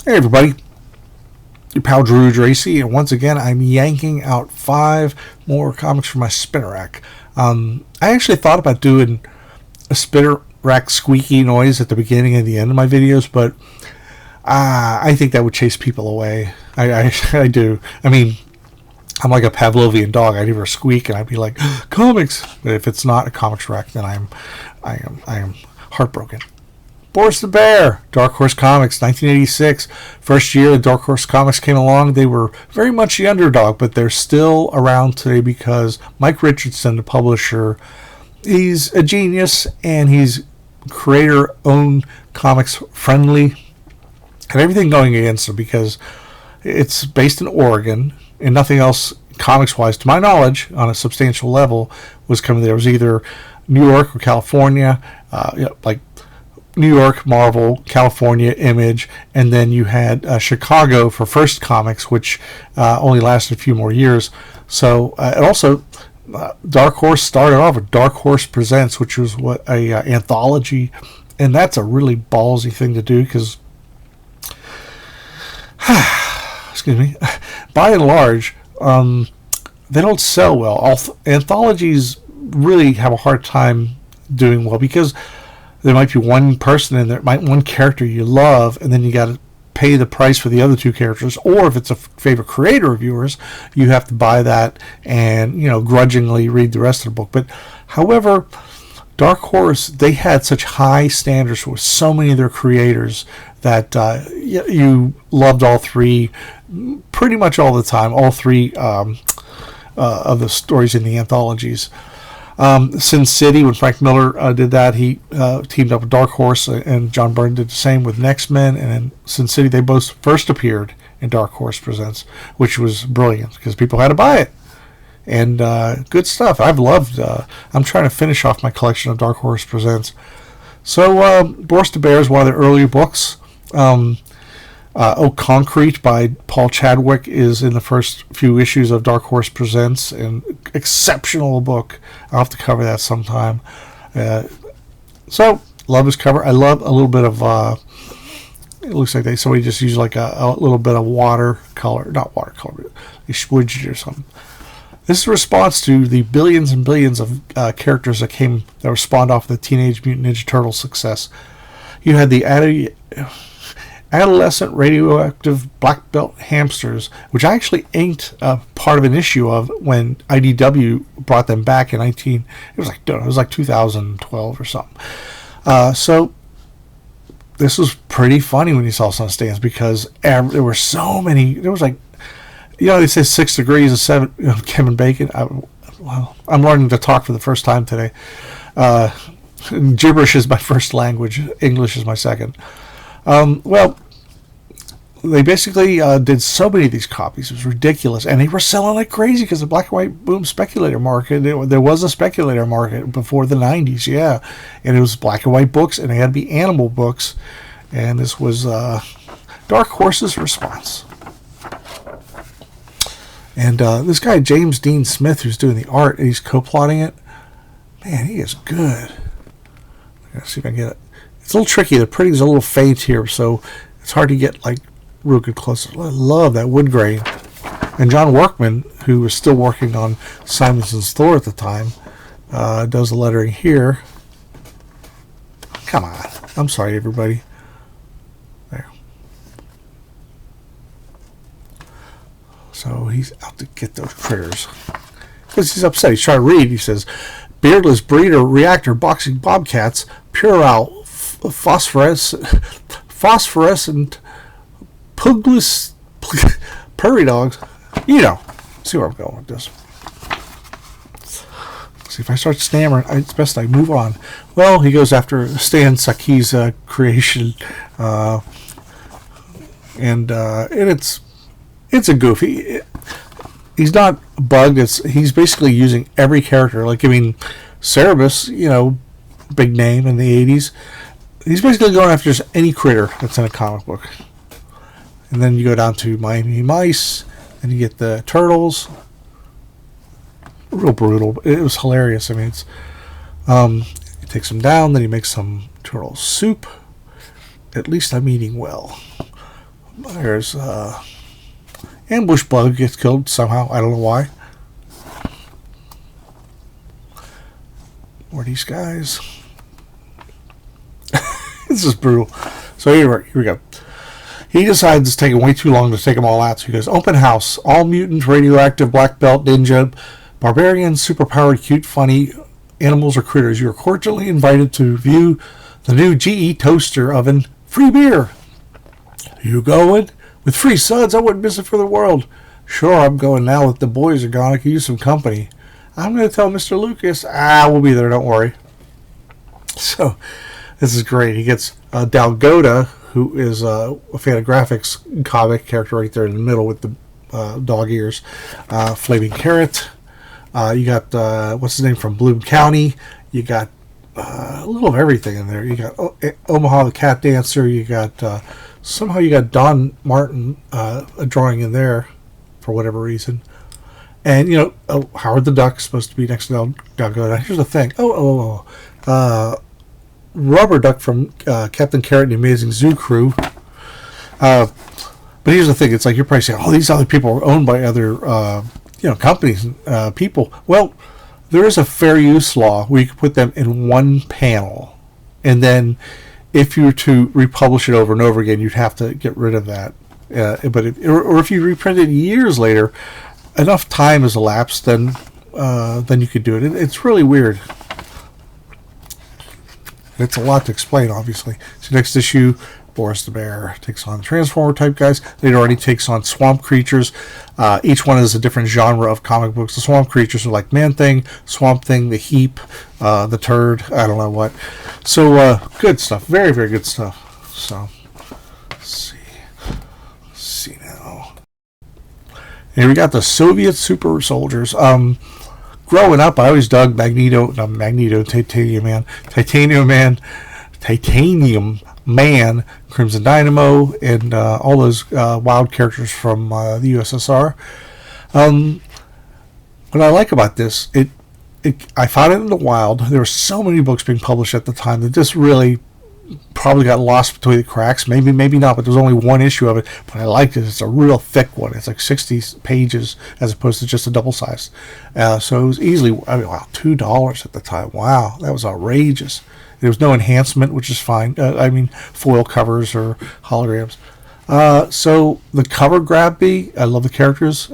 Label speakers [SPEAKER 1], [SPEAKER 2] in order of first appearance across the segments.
[SPEAKER 1] Hey everybody, your pal Drew Dracy, and once again I'm yanking out 5 more comics from my spinner rack. I actually thought about doing a spinner rack squeaky noise at the beginning and the end of my videos, but I think that would chase people away. I do. I mean, I'm like a Pavlovian dog. I'd hear a squeak and I'd be like, comics. But if it's not a comics rack, then I am heartbroken. Boris the Bear, Dark Horse Comics, 1986. First year the Dark Horse Comics came along. They were very much the underdog, but they're still around today because Mike Richardson, the publisher, he's a genius, and he's creator-owned comics friendly, and everything going against him because it's based in Oregon, and nothing else comics-wise, to my knowledge, on a substantial level, was coming there. It was either New York or California, like New York, Marvel, California, Image, and then you had Chicago for First Comics, which only lasted a few more years. So, and also, Dark Horse started off with Dark Horse Presents, which was what a anthology, and that's a really ballsy thing to do because, excuse me, by and large, they don't sell well. Anthologies really have a hard time doing well because there might be one person in there, one character you love, and then you got to pay the price for the other 2 characters. Or if it's a favorite creator of yours, you have to buy that and, grudgingly read the rest of the book. But however, Dark Horse, they had such high standards with so many of their creators that you loved all 3 pretty much all the time, all 3 of the stories in the anthologies. Sin City, when Frank Miller did that, he teamed up with Dark Horse, and John Byrne did the same with Next Men, and in Sin City they both first appeared in Dark Horse Presents, which was brilliant because people had to buy it. And good stuff. I've loved, I'm trying to finish off my collection of Dark Horse Presents. So Boris the Bear is one of the earlier books. Concrete by Paul Chadwick is in the first few issues of Dark Horse Presents, an exceptional book. I'll have to cover that sometime. So, love his cover. I love a little bit of, it looks like somebody just used like a little bit of watercolor, not watercolor, but they smudged it or something. This is a response to the billions and billions of characters that were spawned off the Teenage Mutant Ninja Turtles success. You had the adolescent radioactive black belt hamsters, which I actually inked part of an issue of when IDW brought them back in it was like 2012 or something. So this was pretty funny when you saw some stands because there were so many. There was like, they say 6 degrees of 7. Kevin Bacon. I'm learning to talk for the first time today. Gibberish is my first language. English is my second. Well, they basically did so many of these copies. It was ridiculous. And they were selling like crazy because the black and white boom speculator market, there was a speculator market before the 90s, yeah. And it was black and white books, and they had to be animal books. And this was Dark Horse's response. And this guy, James Dean Smith, who's doing the art, and he's co-plotting it, man, he is good. Let's see if I can get it. It's a little tricky. The printing's a little faint here, so it's hard to get like real good close. I love that wood grain. And John Workman, who was still working on Simonson's Thor at the time, does the lettering here. Come on. I'm sorry, everybody. There. So he's out to get those critters. Because he's upset. He's trying to read. He says, beardless breeder reactor boxing bobcats, puerile phosphorescent pugless prairie dogs. See where I'm going with this. See, if I start stammering, it's best I move on. Well, he goes after Stan Saki's creation, and it's a goofy. He's not bugged. He's basically using every character. Like, Cerebus, big name in the 80s. He's basically going after just any critter that's in a comic book. And then you go down to Miami Mice, and you get the turtles. Real brutal. It was hilarious. He takes them down, then he makes some turtle soup. At least I'm eating well. There's Ambush Bug gets killed somehow. I don't know why. Where are these guys? This is brutal. So here we go. He decides it's taking way too long to take them all out. So he goes, open house. All mutant, radioactive, black belt, ninja, barbarian, superpowered, cute, funny animals or critters. You are cordially invited to view the new GE toaster oven. Free beer. You going? With free suds, I wouldn't miss it for the world. Sure, I'm going now that the boys are gone. I could use some company. I'm going to tell Mr. Lucas. We'll be there, don't worry. So, this is great. He gets Dalgota, who is a Fantagraphics comic character right there in the middle with the dog ears. Flaming Carrot. You got, what's his name, from Bloom County. You got a little of everything in there. You got Omaha the Cat Dancer. You got, somehow you got Don Martin a drawing in there for whatever reason. And, Howard the Duck's supposed to be next to Dalgota. Here's the thing. Rubber Duck from Captain Carrot and the Amazing Zoo Crew. But here's the thing. It's like you're probably saying, these other people are owned by other, companies and people. Well, there is a fair use law where you can put them in one panel. And then if you were to republish it over and over again, you'd have to get rid of that. But if you reprint it years later, enough time has elapsed, then you could do it. It's really weird. It's a lot to explain, obviously. So next issue, Boris the Bear takes on Transformer type guys. Later on, he takes on swamp creatures. Each one is a different genre of comic books. The swamp creatures are like Man-Thing, Swamp Thing, the Heap, the Turd, I don't know what. So good stuff, very, very good stuff. So let's see now. Here we got the Soviet super soldiers. Growing up, I always dug Titanium Man, Crimson Dynamo, and all those wild characters from the USSR. What I like about this, I found it in the wild. There were so many books being published at the time that this really probably got lost between the cracks. Maybe not, but there's only one issue of it. But I liked it. It's a real thick one. It's like 60 pages as opposed to just a double size. So it was easily, $2 at the time. Wow, that was outrageous. There was no enhancement, which is fine. Foil covers or holograms. So the cover grabbed me. I love the characters.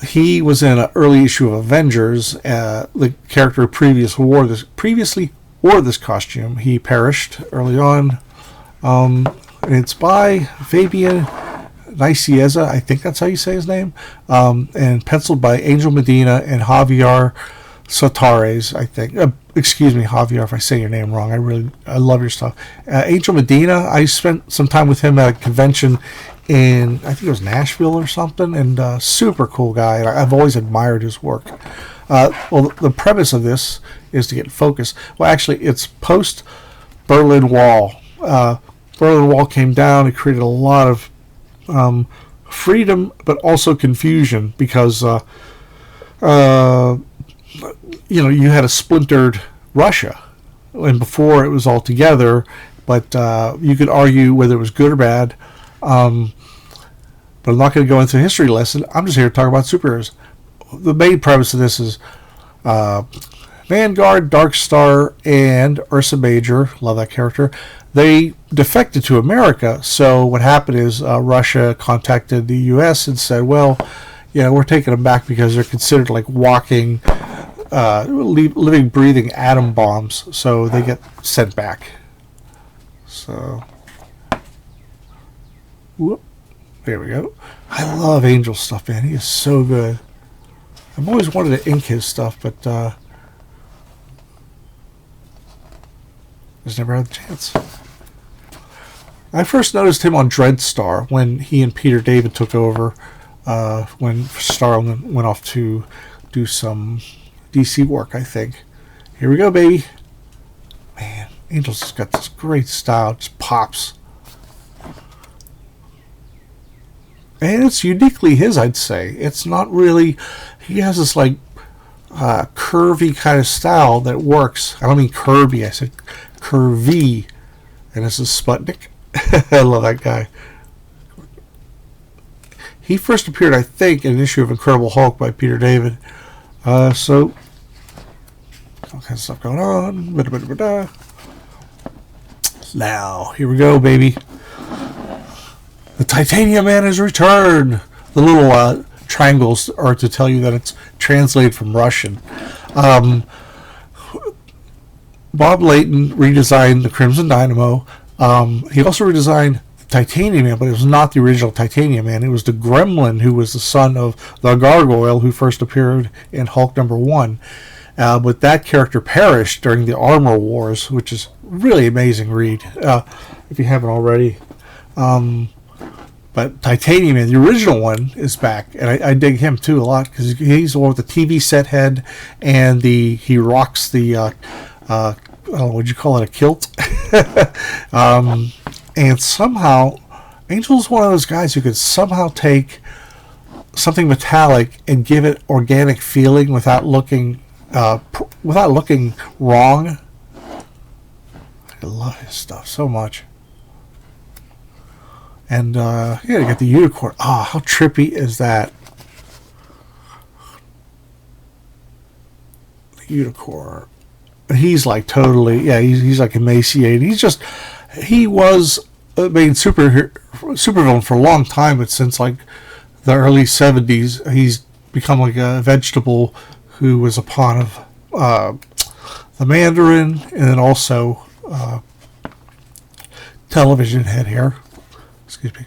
[SPEAKER 1] He was in an early issue of Avengers. The character previously wore this costume. He perished early on. And it's by Fabian Nicieza. I think that's how you say his name. And penciled by Angel Medina and Javier Sotares, I think. Excuse me, Javier, if I say your name wrong. I love your stuff. Angel Medina, I spent some time with him at a convention in, I think it was Nashville or something, and super cool guy. And I've always admired his work. The premise of this is to get focus. Well, actually, it's post Berlin Wall. Berlin Wall came down. It created a lot of freedom, but also confusion because you had a splintered Russia, and before it was all together. But you could argue whether it was good or bad. But I'm not going to go into a history lesson. I'm just here to talk about superheroes. The main premise of this is Vanguard, Darkstar, and Ursa Major, love that character, they defected to America. So what happened is Russia contacted the U.S. and said, well, we're taking them back because they're considered like walking, living, breathing atom bombs. So they get sent back. So, whoop, there we go. I love Angel stuff, man. He is so good. I've always wanted to ink his stuff, but just never had the chance. I first noticed him on Dreadstar when he and Peter David took over, when Starlin went off to do some DC work, I think. Here we go, baby. Man, Angel's just got this great style. It just pops. And it's uniquely his, I'd say. It's not really... He has this, like, curvy kind of style that works. I don't mean curvy. I said curvy. And this is Sputnik. I love that guy. He first appeared, I think, in an issue of Incredible Hulk by Peter David. So, all kinds of stuff going on. Now, here we go, baby. The Titanium Man has returned. The little triangles are to tell you that it's translated from Russian. Bob Layton redesigned the Crimson Dynamo. He also redesigned the Titanium Man, but it was not the original Titanium Man. It was the Gremlin, who was the son of the Gargoyle, who first appeared in Hulk #1. But that character perished during the Armor Wars, which is really amazing read, if you haven't already. But Titanium Man, the original one, is back, and I dig him too a lot because he's the one with the TV set head, and he rocks the I don't know, would you call it, a kilt? And somehow, Angel's one of those guys who could somehow take something metallic and give it organic feeling without looking wrong. I love his stuff so much. And yeah, you got the unicorn. Ah, how trippy is that? The unicorn. He's like totally, yeah, he's like emaciated. He was a main supervillain for a long time, but since like the early 70s, he's become like a vegetable who was a pawn of the Mandarin, and then also television head here. Excuse me.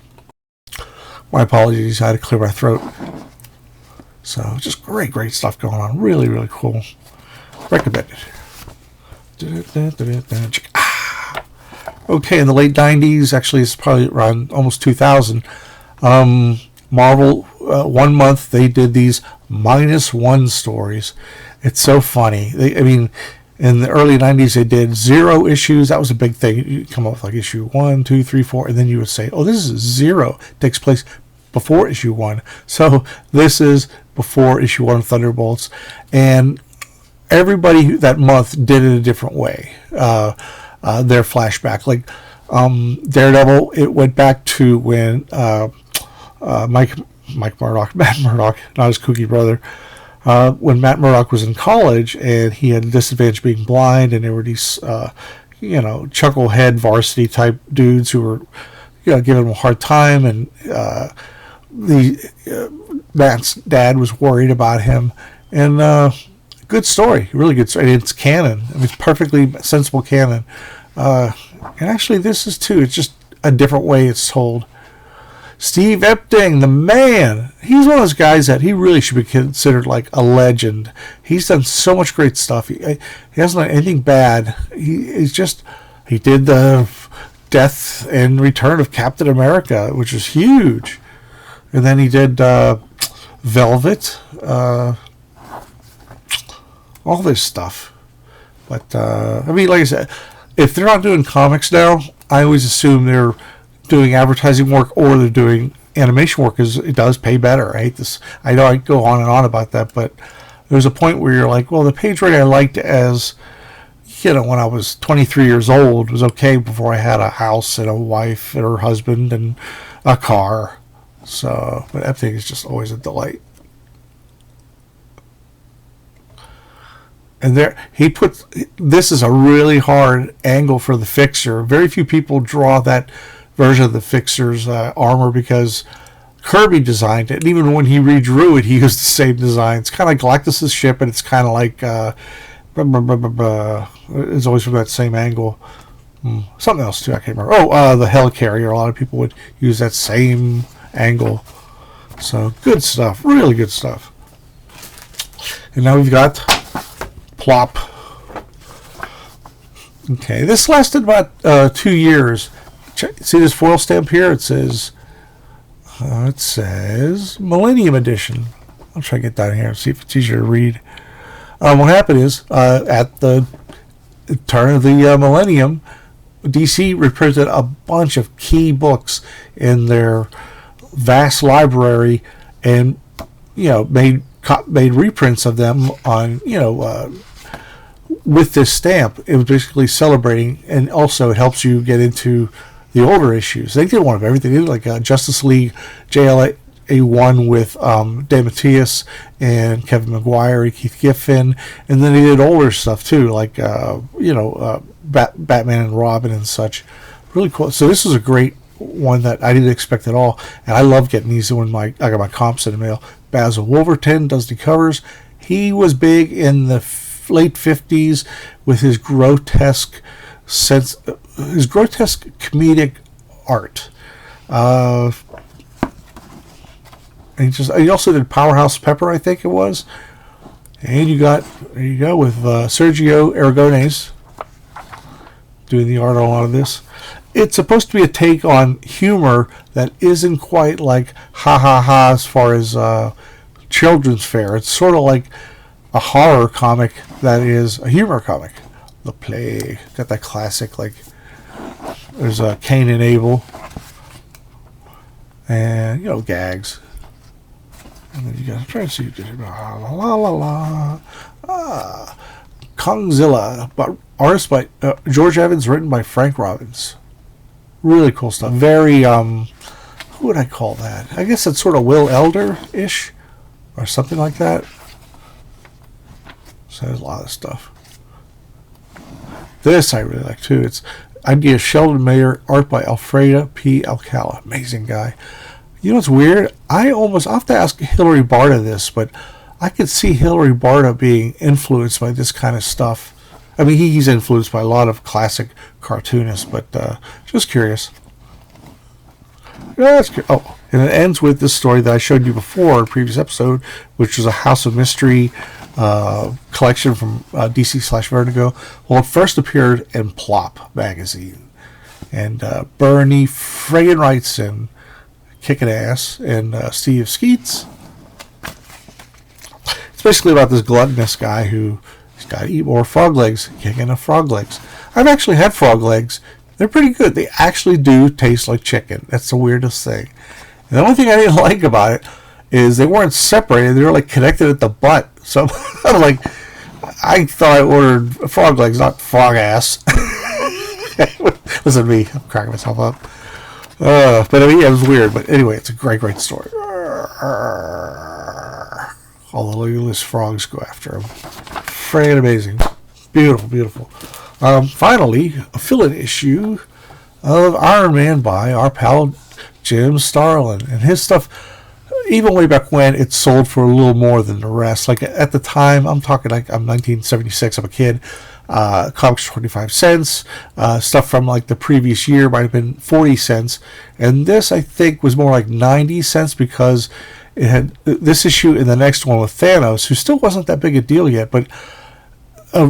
[SPEAKER 1] My apologies, I had to clear my throat. So, just great stuff going on. Really, really cool. Recommended. Okay, in the late 90s, actually it's probably around almost 2000, Marvel, 1 month, they did these -1 stories. It's so funny. In the early 90s, they did 0 issues. That was a big thing. You come up with like issue 1, 2, 3, 4, and then you would say, oh, this is 0. It takes place before issue 1. So this is before issue 1 of Thunderbolts. And everybody that month did it a different way. Their flashback. Like Daredevil, it went back to when Matt Murdock, not his kooky brother, when Matt Murdock was in college and he had a disadvantage being blind, and there were these, chucklehead varsity type dudes who were, giving him a hard time, and Matt's dad was worried about him, and good story, really good story. It's canon. It's perfectly sensible canon, and actually this is too. It's just a different way it's told. Steve Epting, the man, he's one of those guys that he really should be considered like a legend. He's done so much great stuff. He hasn't done anything bad. He did the death and return of Captain America, which was huge. And then he did Velvet, all this stuff. But, like I said, if they're not doing comics now, I always assume they're doing advertising work or they're doing animation work, because it does pay better. I hate this. I know I go on and on about that, but there's a point where you're like, well, the page rate I liked as, when I was 23 years old was okay before I had a house and a wife and her husband and a car. So, but Epting is just always a delight. And this is a really hard angle for the Fixer. Very few people draw that version of the Fixer's armor because Kirby designed it. And even when he redrew it, he used the same design. It's kind of like Galactus' ship, and it's kind of like it's always from that same angle. Something else too, I can't remember. The Helicarrier. A lot of people would use that same angle. So good stuff, really good stuff. And now we've got Plop. Okay, this lasted about 2 years. See this foil stamp here? It says Millennium Edition. I'll try to get down here and see if it's easier to read. What happened is, at the turn of the millennium, DC reprinted a bunch of key books in their vast library, and made reprints of them on with this stamp. It was basically celebrating, and also it helps you get into the older issues. They did one of everything. They did like Justice League JLA1 with Dan Matthias and Kevin Maguire and Keith Giffen, and then they did older stuff too, like Batman and Robin and such. Really cool. So this was a great one that I didn't expect at all, and I love getting these when I got my comps in the mail. Basil Wolverton does the covers. He was big in the late 50s with his grotesque comedic art. And he also did Powerhouse Pepper, I think it was. And there you go with Sergio Aragonés doing the art on a lot of this. It's supposed to be a take on humor that isn't quite like ha ha ha as far as children's fare. It's sort of like a horror comic that is a humor comic. The Plague. Got that classic, like, there's Cain and Abel. And, gags. And then you got to try to see la la la la. Kongzilla, but artist by George Evans, written by Frank Robbins. Really cool stuff. Very who would I call that? I guess it's sort of Will Elder-ish or something like that. So there's a lot of stuff. This I really like too. It's idea Sheldon Mayer, art by Alfreda P. Alcala. Amazing guy. You know what's weird? I'll have to ask Hilary Barta this, but I could see Hilary Barta being influenced by this kind of stuff. I mean, he's influenced by a lot of classic cartoonists, but just curious. And it ends with this story that I showed you before in a previous episode, which was a House of Mystery collection from DC/Vertigo. Well, it first appeared in Plop magazine. And Bernie friggin' Wrightson, kicking ass, and Steve Skeets. It's basically about this gluttonous guy who's got to eat more frog legs, kicking the frog legs. I've actually had frog legs. They're pretty good. They actually do taste like chicken. That's the weirdest thing. And the only thing I didn't like about it is they weren't separated. They were like connected at the butt. So I'm like, I thought I ordered frog legs, not frog ass. Listen to me. I'm cracking myself up. But I mean, yeah, it was weird. But anyway, it's a great, great story. All the legless frogs go after him. Friggin' amazing. Beautiful, beautiful. Finally, a fill-in issue of Iron Man by our pal Jim Starlin. And his stuff, even way back when, it sold for a little more than the rest. Like at the time, I'm talking like I'm 1976, I'm a kid. Comics 25 cents. Stuff from like the previous year might have been 40 cents. And this, I think, was more like 90 cents because it had this issue and the next one with Thanos, who still wasn't that big a deal yet, but a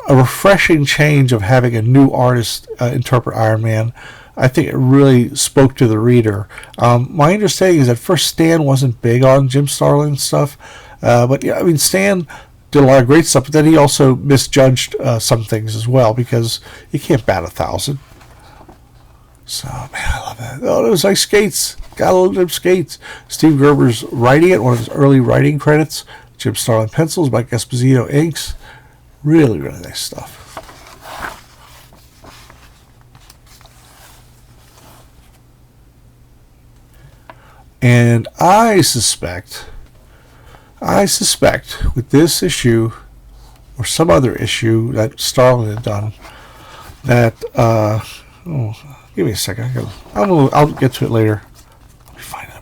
[SPEAKER 1] refreshing change of having a new artist interpret Iron Man. I think it really spoke to the reader. My understanding is that first Stan wasn't big on Jim Starlin stuff, but yeah, I mean Stan did a lot of great stuff, but then he also misjudged some things as well because you can't bat 1,000. So man, I love that. Oh, those like skates. Gotta love them skates. Steve Gerber's writing it, one of his early writing credits. Jim Starlin pencils, Mike Esposito inks. Really, really nice stuff. And I suspect with this issue or some other issue that Starlin had done that give me a second. I'll get to it later. Let me find it.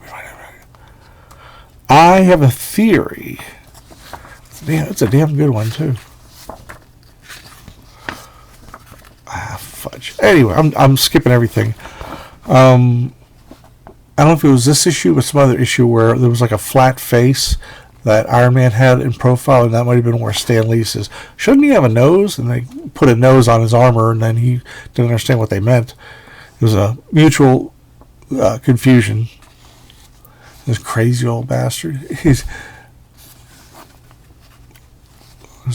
[SPEAKER 1] I have a theory. It's a damn good one too. Fudge. Anyway, I'm skipping everything. I don't know if it was this issue or some other issue where there was like a flat face that Iron Man had in profile, and that might have been where Stan Lee says, shouldn't he have a nose? And they put a nose on his armor, and then he didn't understand what they meant. It was a mutual confusion. This crazy old bastard. There's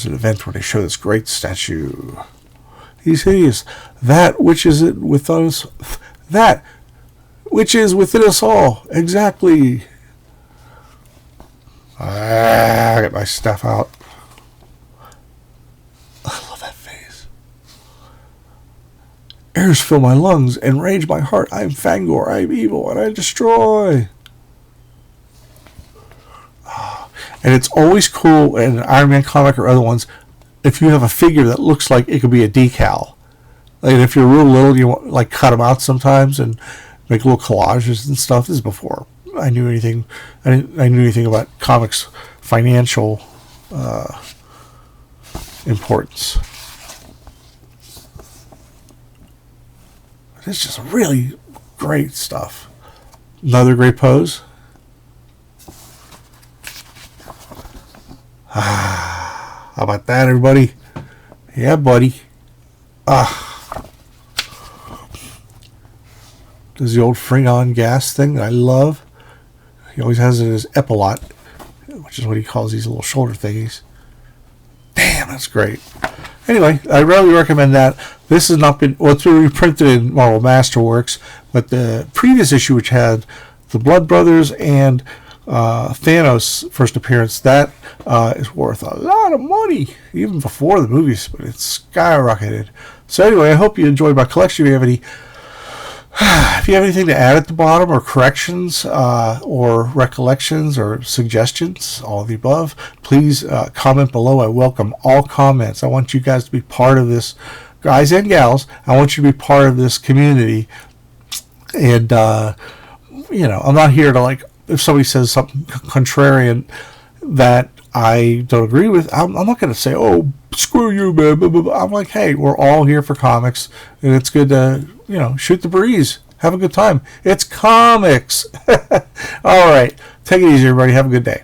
[SPEAKER 1] an event where they show this great statue. He's hideous. That which is within us. That which is within us all. Exactly. I get my stuff out. I love that face. Airs fill my lungs and rage my heart. I am Fangor. I am evil, and I destroy. And it's always cool in an Iron Man comic or other ones if you have a figure that looks like it could be a decal. Like if you're real little, you want, like cut them out sometimes and make little collages and stuff. This is before I knew anything. I knew anything about comics financial importance. It's just really great stuff. Another great pose. How about that, everybody? Yeah, buddy. Does the old Freon gas thing that I love. He always has it as Epilot, which is what he calls these little shoulder thingies. Damn, that's great. Anyway, I really recommend that. This has not been, well, it's been reprinted in Marvel Masterworks, but the previous issue, which had the Blood Brothers and Thanos' first appearance, that is worth a lot of money, even before the movies, but it's skyrocketed. So anyway, I hope you enjoyed my collection. If you have anything to add at the bottom, or corrections, or recollections, or suggestions, all of the above, please comment below. I welcome all comments. I want you guys to be part of this, guys and gals. I want you to be part of this community. And, I'm not here to, like, if somebody says something contrarian that I don't agree with, I'm not going to say, oh, screw you, man. I'm like, hey, we're all here for comics, and it's good to, shoot the breeze. Have a good time. It's comics. All right. Take it easy, everybody. Have a good day.